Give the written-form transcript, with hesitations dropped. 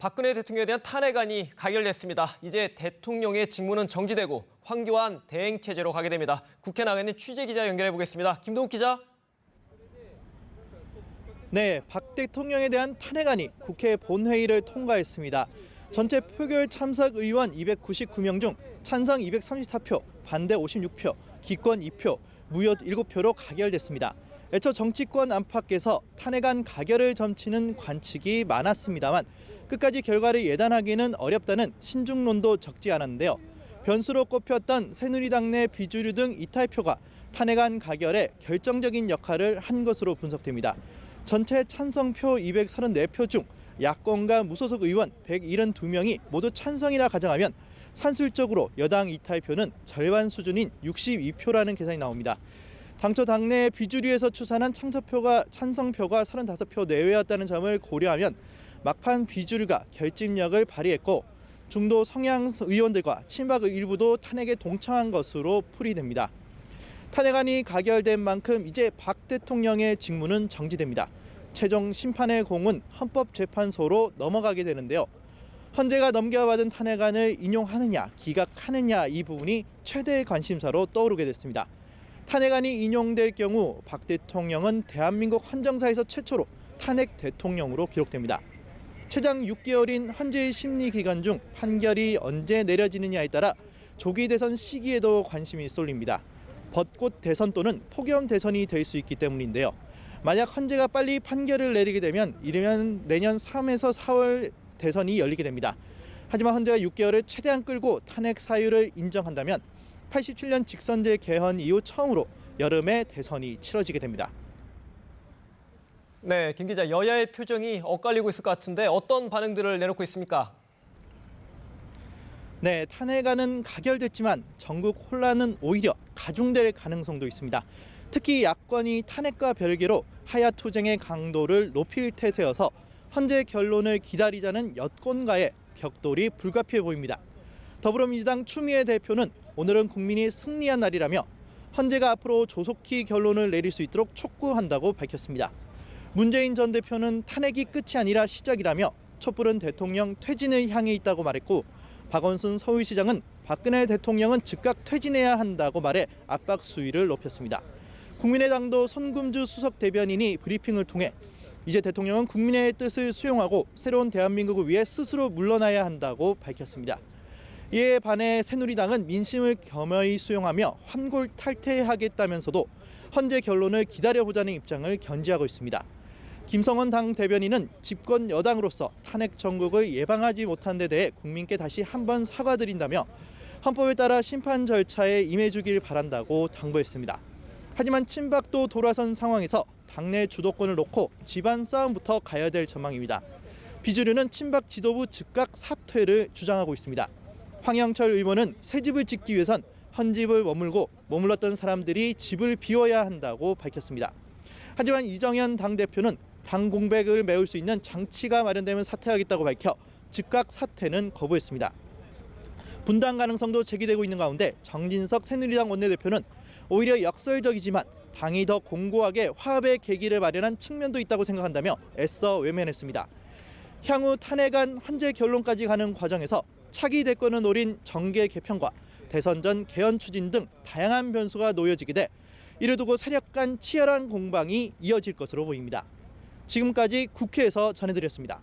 박근혜 대통령에 대한 탄핵안이 가결됐습니다. 이제 대통령의 직무는 정지되고 황교안 대행체제로 가게 됩니다. 국회 나가 있는 취재기자 연결해 보겠습니다. 김동욱 기자. 네, 박 대통령에 대한 탄핵안이 국회 본회의를 통과했습니다. 전체 표결 참석 의원 299명 중 찬성 234표, 반대 56표, 기권 2표, 무효 7표로 가결됐습니다. 애초 정치권 안팎에서 탄핵안 가결을 점치는 관측이 많았습니다만 끝까지 결과를 예단하기는 어렵다는 신중론도 적지 않았는데요. 변수로 꼽혔던 새누리당 내 비주류 등 이탈표가 탄핵안 가결에 결정적인 역할을 한 것으로 분석됩니다. 전체 찬성표 234표 중 야권과 무소속 의원 172명이 모두 찬성이라 가정하면 산술적으로 여당 이탈표는 절반 수준인 62표라는 계산이 나옵니다. 당초 당내 비주류에서 추산한 찬성표가 35표 내외였다는 점을 고려하면 막판 비주류가 결집력을 발휘했고 중도 성향 의원들과 친박 일부도 탄핵에 동참한 것으로 풀이됩니다. 탄핵안이 가결된 만큼 이제 박 대통령의 직무는 정지됩니다. 최종 심판의 공은 헌법재판소로 넘어가게 되는데요. 헌재가 넘겨받은 탄핵안을 인용하느냐, 기각하느냐 이 부분이 최대의 관심사로 떠오르게 됐습니다. 탄핵안이 인용될 경우 박 대통령은 대한민국 헌정사에서 최초로 탄핵 대통령으로 기록됩니다. 최장 6개월인 헌재의 심리 기간 중 판결이 언제 내려지느냐에 따라 조기 대선 시기에도 관심이 쏠립니다. 벚꽃 대선 또는 폭염 대선이 될 수 있기 때문인데요. 만약 헌재가 빨리 판결을 내리게 되면 이르면 내년 3에서 4월 대선이 열리게 됩니다. 하지만 헌재가 6개월을 최대한 끌고 탄핵 사유를 인정한다면 87년 직선제 개헌 이후 처음으로 여름에 대선이 치러지게 됩니다. 네, 김 기자, 여야의 표정이 엇갈리고 있을 것 같은데 어떤 반응들을 내놓고 있습니까? 네, 탄핵안은 가결됐지만 전국 혼란은 오히려 가중될 가능성도 있습니다. 특히 야권이 탄핵과 별개로 하야 투쟁의 강도를 높일 태세여서 헌재 결론을 기다리자는 여권과의 격돌이 불가피해 보입니다. 더불어민주당 추미애 대표는 오늘은 국민이 승리한 날이라며 헌재가 앞으로 조속히 결론을 내릴 수 있도록 촉구한다고 밝혔습니다. 문재인 전 대표는 탄핵이 끝이 아니라 시작이라며 촛불은 대통령 퇴진을 향해 있다고 말했고 박원순 서울시장은 박근혜 대통령은 즉각 퇴진해야 한다고 말해 압박 수위를 높였습니다. 국민의당도 손금주 수석 대변인이 브리핑을 통해 이제 대통령은 국민의 뜻을 수용하고 새로운 대한민국을 위해 스스로 물러나야 한다고 밝혔습니다. 이에 반해 새누리당은 민심을 겸허히 수용하며 환골탈퇴하겠다면서도 헌재 결론을 기다려보자는 입장을 견지하고 있습니다. 김성원 당 대변인은 집권 여당으로서 탄핵 정국을 예방하지 못한 데 대해 국민께 다시 한번 사과드린다며 헌법에 따라 심판 절차에 임해주길 바란다고 당부했습니다. 하지만 친박도 돌아선 상황에서 당내 주도권을 놓고 집안 싸움부터 가야 될 전망입니다. 비주류는 친박 지도부 즉각 사퇴를 주장하고 있습니다. 황영철 의원은 새 집을 짓기 위해선 헌집을 머물렀던 사람들이 집을 비워야 한다고 밝혔습니다. 하지만 이정현 당대표는 당 공백을 메울 수 있는 장치가 마련되면 사퇴하겠다고 밝혀 즉각 사퇴는 거부했습니다. 분당 가능성도 제기되고 있는 가운데 정진석 새누리당 원내대표는 오히려 역설적이지만 당이 더 공고하게 화합의 계기를 마련한 측면도 있다고 생각한다며 애써 외면했습니다. 향후 탄핵안 헌재 결론까지 가는 과정에서 차기 대권을 노린 정계 개편과 대선 전 개헌 추진 등 다양한 변수가 놓여지게 돼 이를 두고 세력 간 치열한 공방이 이어질 것으로 보입니다. 지금까지 국회에서 전해드렸습니다.